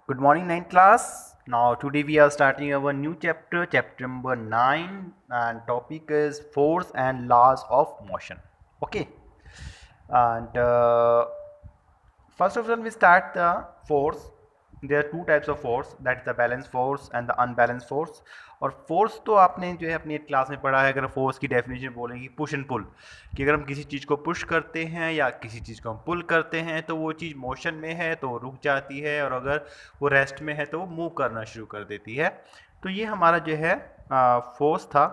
Good morning, ninth class. Now, today we are starting our new chapter, chapter number 9, and topic is force and laws of motion. Okay, and first of all, we start the force. There are two types of force, that is the balanced force and the unbalanced force. और force तो आपने जो है अपनी class में पढ़ा है। अगर फोर्स की डेफिनेशन बोलेंगे पुश एंड पुल, कि अगर हम किसी चीज़ को पुश करते हैं या किसी चीज़ को हम पुल करते हैं तो वो चीज़ मोशन में है तो रुक जाती है, और अगर वो रेस्ट में है तो वो मूव करना शुरू कर देती है। तो ये हमारा जो है फोर्स था।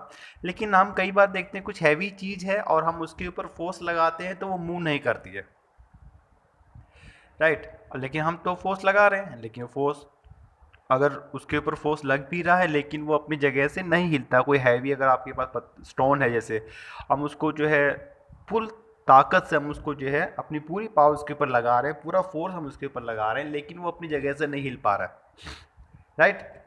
लेकिन हम कई बार देखते हैं कुछ हैवी चीज़ है और हम उसके ऊपर फोर्स लगाते हैं तो वो मूव नहीं करती है, राइट। लेकिन हम तो फोर्स लगा रहे हैं, लेकिन फोर्स अगर उसके ऊपर फोर्स लग भी रहा है लेकिन वो अपनी जगह से नहीं हिलता। कोई हैवी अगर आपके पास स्टोन है, जैसे हम उसको जो है फुल ताकत से हम उसको जो है अपनी पूरी पावर उसके ऊपर लगा रहे हैं, पूरा फोर्स हम उसके ऊपर लगा रहे हैं, लेकिन वो अपनी जगह से नहीं हिल पा रहा है, राइट।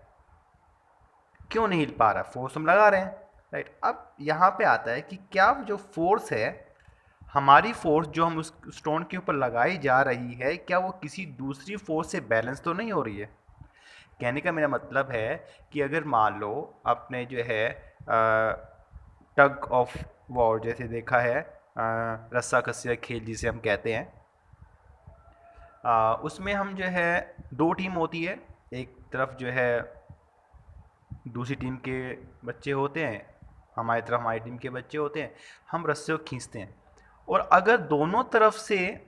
क्यों नहीं हिल पा रहा? फोर्स हम लगा रहे हैं, राइट। अब यहाँ पे आता है कि क्या जो फोर्स है, हमारी फोर्स जो हम उस स्टोन के ऊपर लगाई जा रही है, क्या वो किसी दूसरी फोर्स से बैलेंस तो नहीं हो रही है? कहने का मेरा मतलब है कि अगर मान लो आपने जो है टग ऑफ वॉर जैसे देखा है, रस्सा कस्सिया खेल जिसे हम कहते हैं, उसमें हम जो है दो टीम होती है। एक तरफ जो है दूसरी टीम के बच्चे होते हैं, हमारी तरफ हमारी टीम के बच्चे होते हैं। हम रस्से को खींचते हैं, और अगर दोनों तरफ से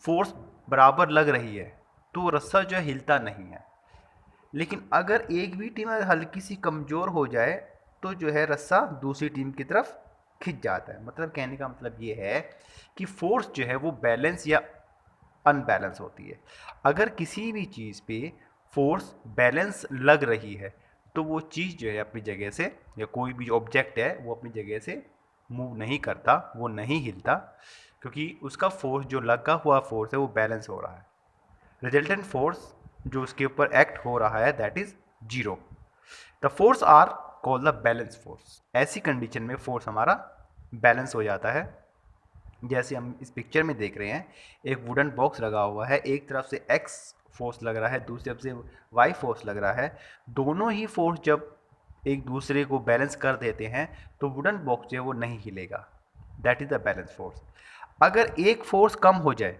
फोर्स बराबर लग रही है तो रस्सा जो है हिलता नहीं है। लेकिन अगर एक भी टीम हल्की सी कमज़ोर हो जाए तो जो है रस्सा दूसरी टीम की तरफ खिंच जाता है। मतलब कहने का मतलब ये है कि फोर्स जो है वो बैलेंस या अनबैलेंस होती है। अगर किसी भी चीज़ पे फोर्स बैलेंस लग रही है तो वो चीज़ जो है अपनी जगह से, या कोई भी ऑब्जेक्ट है वो अपनी जगह से मूव नहीं करता, वो नहीं हिलता, क्योंकि उसका फोर्स जो लगा हुआ फोर्स है वो बैलेंस हो रहा है। रिजल्टेंट फोर्स जो उसके ऊपर एक्ट हो रहा है that is zero. The force are called the balance force. ऐसी कंडीशन में फोर्स हमारा बैलेंस हो जाता है। जैसे हम इस पिक्चर में देख रहे हैं, एक वुडन बॉक्स लगा हुआ है, एक तरफ से एक्स फोर्स लग रहा है, दूसरी तरफ से वाई फोर्स लग रहा है। दोनों ही फोर्स जब एक दूसरे को बैलेंस कर देते हैं तो वुडन बॉक्स जो है वो नहीं हिलेगा, that is the balance force. अगर एक फोर्स कम हो जाए,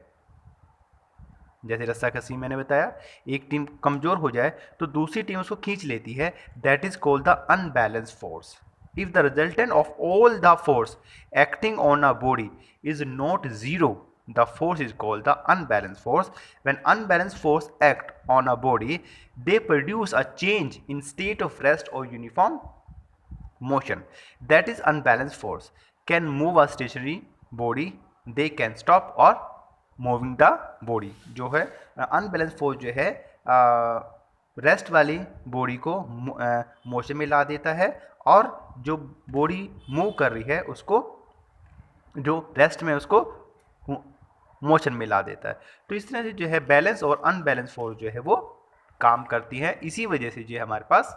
जैसे रस्साकसी मैंने बताया, एक टीम कमजोर हो जाए तो दूसरी टीम उसको खींच लेती है, that is called the unbalance force. If the resultant of all the force acting on a body is not zero, the force is called the unbalanced force. When unbalanced force act on a body, they produce a change in state of rest or uniform motion. That is unbalanced force can move a stationary body, they can stop or moving the body. जो है unbalance force जो है rest वाली body को motion में ला देता है, और जो बॉडी मूव कर रही है उसको, जो रेस्ट में उसको मोशन में ला देता है। तो इस तरह से जो है बैलेंस और अनबैलेंस फोर्स जो है वो काम करती है। इसी वजह से जो है हमारे पास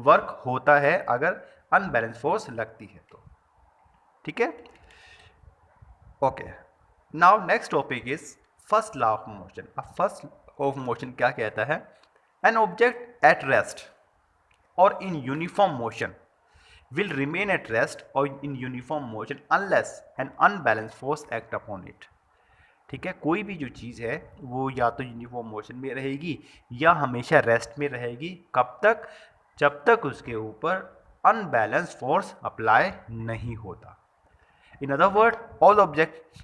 वर्क होता है अगर अनबैलेंस फोर्स लगती है तो, ठीक है। Okay, now next topic is first law of motion. अब फर्स्ट ऑफ मोशन क्या कहता है? एन ऑब्जेक्ट एट रेस्ट और in uniform motion will remain at rest or in uniform motion unless an unbalanced force act upon it। ठीक है, कोई भी जो चीज़ है वो या तो यूनिफॉर्म मोशन में रहेगी या हमेशा रेस्ट में रहेगी। कब तक? जब तक उसके ऊपर अनबैलेंस फोर्स अप्लाई नहीं होता। In other word, all object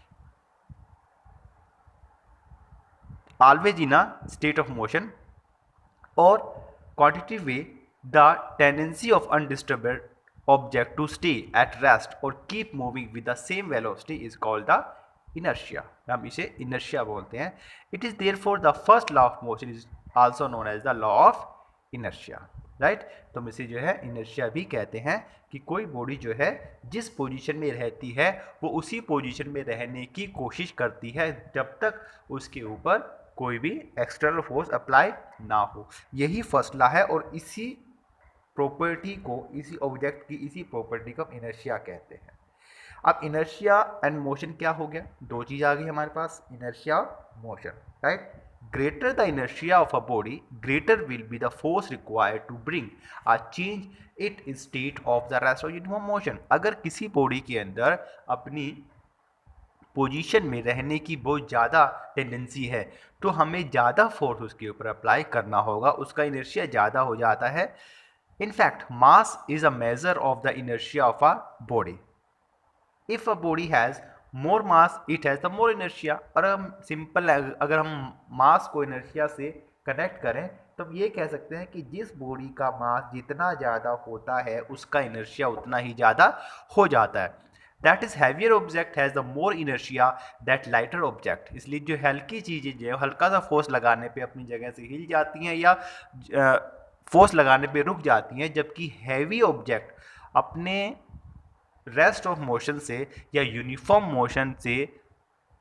always in a state of motion or quantitative way, the tendency of undisturbed object to stay at rest or keep moving with the same velocity is called the inertia। हम इसे inertia बोलते हैं। It is therefore the first law of motion is also known as the law of inertia, right. तो हम इसे जो है inertia भी कहते हैं कि कोई बॉडी जो है जिस पोजीशन में रहती है वो उसी पोजीशन में रहने की कोशिश करती है जब तक उसके ऊपर कोई भी एक्सटर्नल फोर्स अप्लाई ना हो। यही फर्स्ट लॉ है, और इसी प्रॉपर्टी को, इसी ऑब्जेक्ट की इसी प्रॉपर्टी को हम इनर्शिया कहते हैं। अब इनर्शिया एंड मोशन क्या हो गया? दो चीज़ आ गई हमारे पास, इनर्शिया और motion, right. greater the inertia of a body, greater will be the force required to bring a change it in state of the rest of uniform motion. अगर किसी body के अंदर अपनी पोजीशन में रहने की बहुत ज़्यादा टेंडेंसी है तो हमें ज़्यादा फोर्स उसके ऊपर अप्लाई करना होगा, उसका इनर्शिया ज़्यादा हो जाता है. In fact mass is a measure of the inertia of a body. If a body has more mass it has the more inertia. और हम सिंपल अगर हम मास को इनर्शिया से कनेक्ट करें तो हम ये कह सकते हैं कि जिस बॉडी का मास जितना ज़्यादा होता है उसका इनर्शिया उतना ही ज़्यादा हो जाता है. That is heavier object has the more inertia that lighter object. इसलिए जो हल्की चीज़ें जो है हल्का सा फोर्स लगाने पे अपनी जगह से हिल जाती हैं या फोर्स लगाने पे रुक जाती हैं, जबकि हैवी ऑब्जेक्ट अपने रेस्ट ऑफ मोशन से या यूनिफॉर्म मोशन से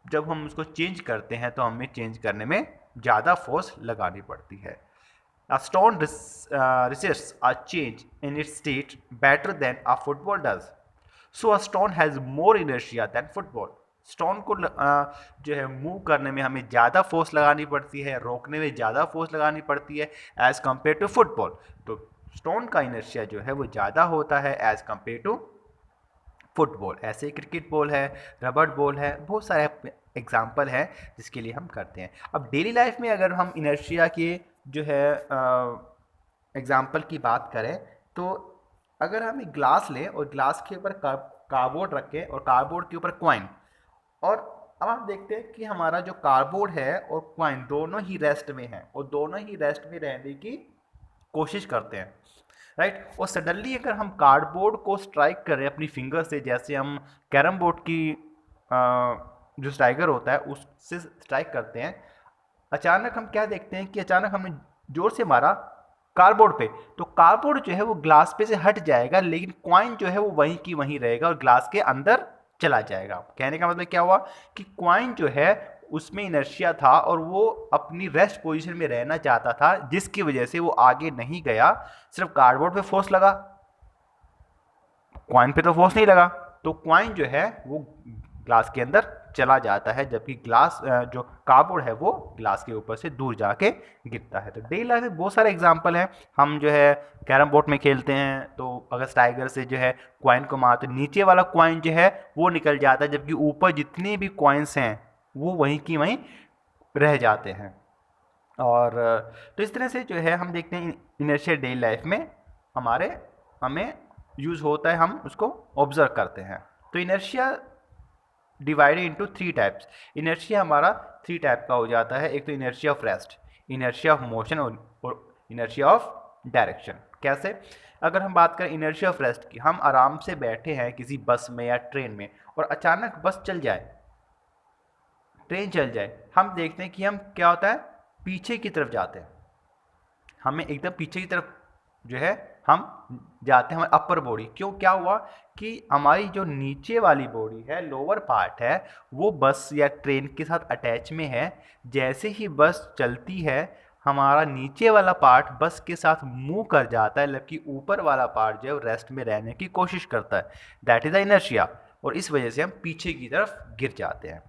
जब हम उसको चेंज करते हैं तो हमें चेंज करने में ज़्यादा फोर्स लगानी पड़ती है. A stone resists a change in its state better than a football does. So a stone has more inertia than football. Stone को जो है मूव करने में हमें ज़्यादा फोर्स लगानी पड़ती है, रोकने में ज़्यादा फोर्स लगानी पड़ती है एज़ कम्पेयर टू फुटबॉल. तो स्टोन का इनर्शिया जो है वो ज़्यादा होता है एज़ कम्पेयर टू फुटबॉल. ऐसे क्रिकेट बॉल है, रबड़ बॉल है, बहुत सारे एग्जाम्पल हैं जिसके लिए हम करते हैं. अब डेली लाइफ में अगर हम इनर्शिया के जो है एग्जाम्पल की बात करें तो अगर हम एक ग्लास लें और ग्लास के ऊपर कार्डबोर्ड रखें और कार्डबोर्ड के ऊपर कॉइन, और अब हम देखते हैं कि हमारा जो कार्डबोर्ड है और कॉइन दोनों ही रेस्ट में हैं और दोनों ही रेस्ट में रहने की कोशिश करते हैं, राइट. और सडनली अगर हम कार्डबोर्ड को स्ट्राइक करें अपनी फिंगर से, जैसे हम कैरम बोर्ड की जो स्ट्राइकर होता है उससे स्ट्राइक करते हैं, अचानक हम क्या देखते हैं कि अचानक हमने जोर से मारा कार्डबोर्ड पे तो कार्डबोर्ड जो है वो ग्लास पे से हट जाएगा, लेकिन कॉइन जो है वो वहीं की वहीं रहेगा और ग्लास के अंदर चला जाएगा. कहने का मतलब क्या हुआ कि कॉइन जो है उसमें इनर्शिया था और वो अपनी रेस्ट पोजीशन में रहना चाहता था, जिसकी वजह से वो आगे नहीं गया. सिर्फ कार्डबोर्ड पे फोर्स लगा, कॉइन पे तो फोर्स नहीं लगा, तो कॉइन जो है वो ग्लास के अंदर चला जाता है, जबकि ग्लास जो कार्डबोर्ड है वो ग्लास के ऊपर से दूर जाके गिरता है. तो डेली लाइफ में बहुत सारे एग्जांपल हैं. हम जो है कैरम बोर्ड में खेलते हैं तो अगर स्ट्राइकर से जो है कॉइन को मारते, नीचे वाला कॉइन जो है वो निकल जाता है, जबकि ऊपर जितने भी कॉइन्स हैं वो वहीं की वहीं रह जाते हैं. और तो इस तरह से जो है हम देखते हैं इनर्शिया डेली लाइफ में हमें यूज़ होता है, हम उसको ऑब्जर्व करते हैं. तो inertia divided into 3 types. Inertia हमारा 3 टाइप का हो जाता है. एक तो inertia of rest, inertia of motion और इनर्शिया ऑफ डायरेक्शन. कैसे? अगर हम बात करें इनर्शिया ऑफ रेस्ट की, हम आराम से बैठे हैं किसी बस में या ट्रेन में और अचानक बस चल जाए, ट्रेन चल जाए, हम देखते हैं कि हम क्या होता है पीछे की तरफ जाते हैं. हमें एकदम पीछे की तरफ जो है हम जाते हैं, हमारी अपर बॉडी. क्यों? क्या हुआ कि हमारी जो नीचे वाली बॉडी है, लोअर पार्ट है, वो बस या ट्रेन के साथ अटैच में है. जैसे ही बस चलती है हमारा नीचे वाला पार्ट बस के साथ मूव कर जाता है, जबकि ऊपर वाला पार्ट जो है रेस्ट में रहने की कोशिश करता है. That is the inertia. और इस वजह से हम पीछे की तरफ गिर जाते हैं.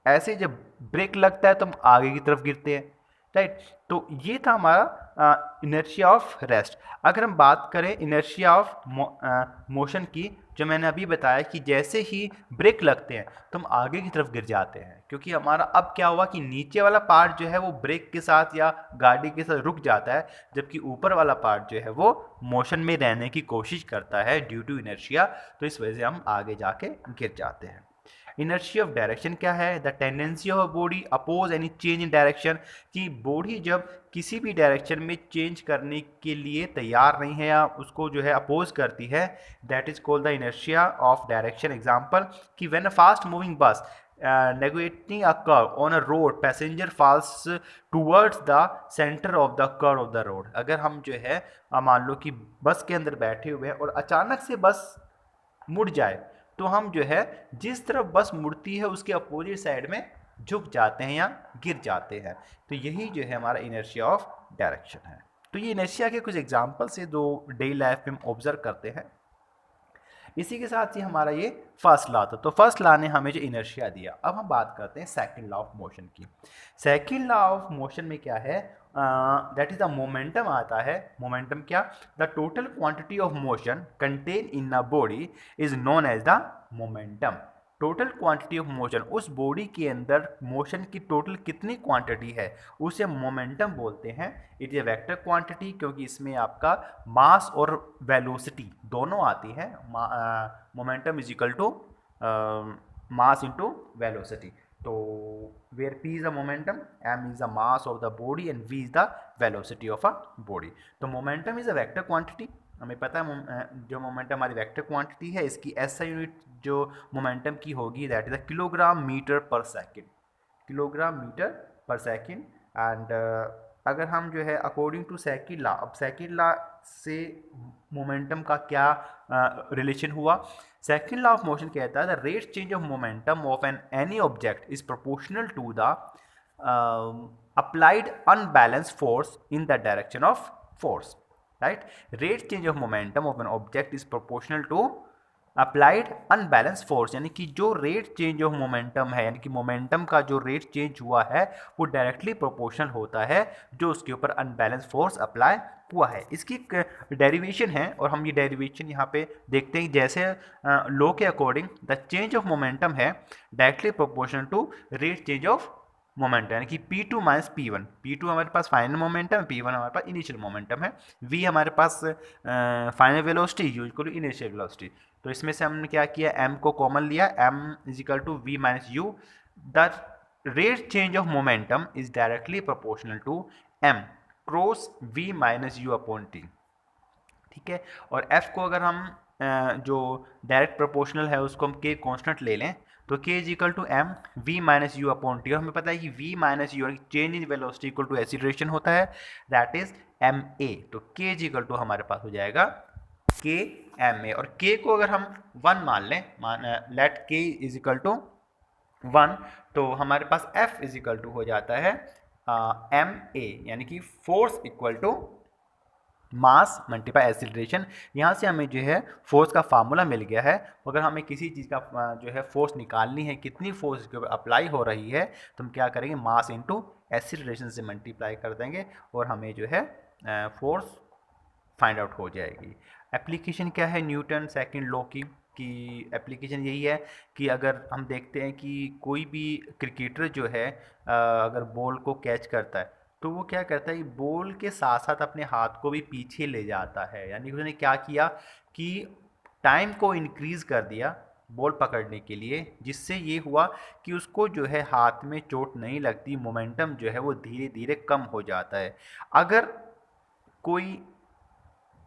ऐसे जब ब्रेक लगता है तो हम आगे की तरफ गिरते हैं, राइट. तो ये था हमारा इनर्शिया ऑफ रेस्ट. अगर हम बात करें इनर्शिया ऑफ मोशन की, जो मैंने अभी बताया कि जैसे ही ब्रेक लगते हैं तो हम आगे की तरफ गिर जाते हैं, क्योंकि हमारा अब क्या हुआ कि नीचे वाला पार्ट जो है वो ब्रेक के साथ या गाड़ी के साथ रुक जाता है, जबकि ऊपर वाला पार्ट जो है वो मोशन में रहने की कोशिश करता है ड्यू टू इनर्शिया. तो इस वजह से हम आगे जाके गिर जाते हैं. इनर्शिया ऑफ डायरेक्शन क्या है? The tendency of body oppose any change in direction. कि बॉडी जब किसी भी डायरेक्शन में चेंज करने के लिए तैयार नहीं है या उसको जो है अपोज करती है, that is called the inertia of direction. Example कि when a fast moving bus negotiating a curve on a road, passenger falls towards the centre of the curve of the road. अगर हम जो है मान लो कि बस के अंदर बैठे हुए हैं और अचानक से बस मुड़ जाए, तो हम जो है जिस तरफ बस मुड़ती है उसके अपोजिट साइड में झुक जाते हैं या गिर जाते हैं. तो यही जो है हमारा इनर्शिया ऑफ डायरेक्शन है. तो ये इनर्शिया के कुछ एग्जांपल्स है जो डेली लाइफ में हम ऑब्जर्व करते हैं. इसी के साथ ही हमारा ये फर्स्ट लॉ था। तो फर्स्ट लॉ ने हमें जो इनर्शिया दिया। अब हम बात करते हैं सेकंड लॉ ऑफ मोशन की। सेकंड लॉ ऑफ मोशन में क्या है, दैट इज द मोमेंटम आता है। मोमेंटम क्या, the total quantity of motion contain in a body is known as the momentum. Total quantity of motion, उस body के अंदर मोशन की टोटल कितनी क्वांटिटी है उसे मोमेंटम बोलते हैं। इट इज वेक्टर क्वांटिटी, क्योंकि इसमें आपका मास और वेलोसिटी दोनों आती है। Momentum is equal to mass into velocity. तो where p is the momentum, m is the mass of the body and v is the velocity of a body. तो momentum is a vector quantity. हमें पता है जो momentum हमारी vector quantity है, इसकी SI unit जो मोमेंटम की होगी that is the kilogram metre per second. Kilogram metre per second. And अगर हम जो है अकॉर्डिंग टू सेकंड लॉ, अब सेकंड लॉ से मोमेंटम का क्या रिलेशन हुआ। सेकंड लॉ ऑफ मोशन कहता है the rate change of momentum of an any object is proportional to the applied unbalance force in the direction of force. Right, rate change of momentum of an object is proportional to applied unbalance force, यानी कि जो rate change of momentum है, यानी कि momentum का जो rate change हुआ है वो डायरेक्टली प्रोपोर्शनल होता है जो उसके ऊपर अनबैलेंस फोर्स अप्लाई हुआ है। इसकी डेरिवेशन है और हम ये डेरिवेशन यहाँ पे देखते हैं। जैसे लॉ के according the change of momentum है directly proportional to rate change of momentum, यानी कि P2 माइनस P1। P2 हमारे पास फाइनल मोमेंटम, P1 हमारे पास इनिशियल मोमेंटम है, V हमारे पास final velocity, U equal to initial velocity. तो इसमें से हमने क्या किया, M को कॉमन लिया, M is equal to V minus U। The rate change of momentum is directly proportional to M cross V minus U upon T। ठीक है, और F को अगर हम जो डायरेक्ट प्रोपोर्शनल है उसको हम K कॉन्स्टेंट ले लें तो K is equal to M V minus U upon T. हमें पता है कि V minus U change in velocity equal to acceleration होता है, दैट इज ma। तो K इज इक्वल टू हमारे पास हो जाएगा K ma, और K को अगर हम 1 मान लें, let K is equal to 1, तो हमारे पास F इज इक्वल टू हो जाता है ma, यानी कि force equal to mass multiply acceleration. यहाँ से हमें जो है फोर्स का फार्मूला मिल गया है। अगर हमें किसी चीज़ का जो है फोर्स निकालनी है, कितनी फोर्स के ऊपर अप्लाई हो रही है, तो हम क्या करेंगे, मास इनटू एक्सीलरेशन से मल्टीप्लाई कर देंगे और हमें जो है फोर्स फाइंड आउट हो जाएगी। एप्लीकेशन क्या है न्यूटन सेकंड लॉ की एप्लीकेशन यही है कि अगर हम देखते हैं कि कोई भी क्रिकेटर जो है अगर बॉल को कैच करता है तो वो क्या करता है, बॉल के साथ साथ अपने हाथ को भी पीछे ले जाता है। यानी उसने क्या किया कि टाइम को इंक्रीज़ कर दिया बॉल पकड़ने के लिए, जिससे ये हुआ कि उसको जो है हाथ में चोट नहीं लगती, मोमेंटम जो है वो धीरे धीरे कम हो जाता है। अगर कोई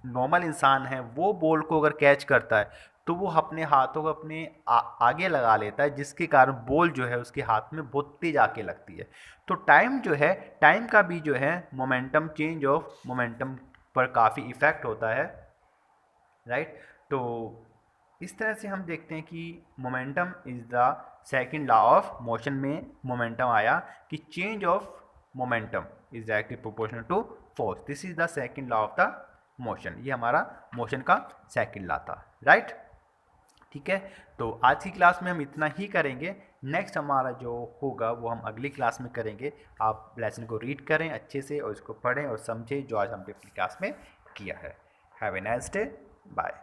नॉर्मल इंसान है वो बॉल को अगर कैच करता है तो वो अपने हाथों को अपने आगे लगा लेता है, जिसके कारण बॉल जो है उसके हाथ में बहुत तेज आके लगती है। तो टाइम जो है, टाइम का भी जो है मोमेंटम, चेंज ऑफ मोमेंटम पर काफ़ी इफ़ेक्ट होता है। राइट, तो इस तरह से हम देखते हैं कि momentum is the second law of motion में मोमेंटम आया कि change of momentum is directly proportional to force. This is the second law of the motion. ये हमारा मोशन का सेकंड लॉ था। राइट, ठीक है, तो आज की क्लास में हम इतना ही करेंगे। नेक्स्ट हमारा जो होगा वो हम अगली क्लास में करेंगे। आप लेसन को रीड करें अच्छे से और इसको पढ़ें और समझें जो आज हमने अपनी क्लास में किया है। Have a nice day, bye.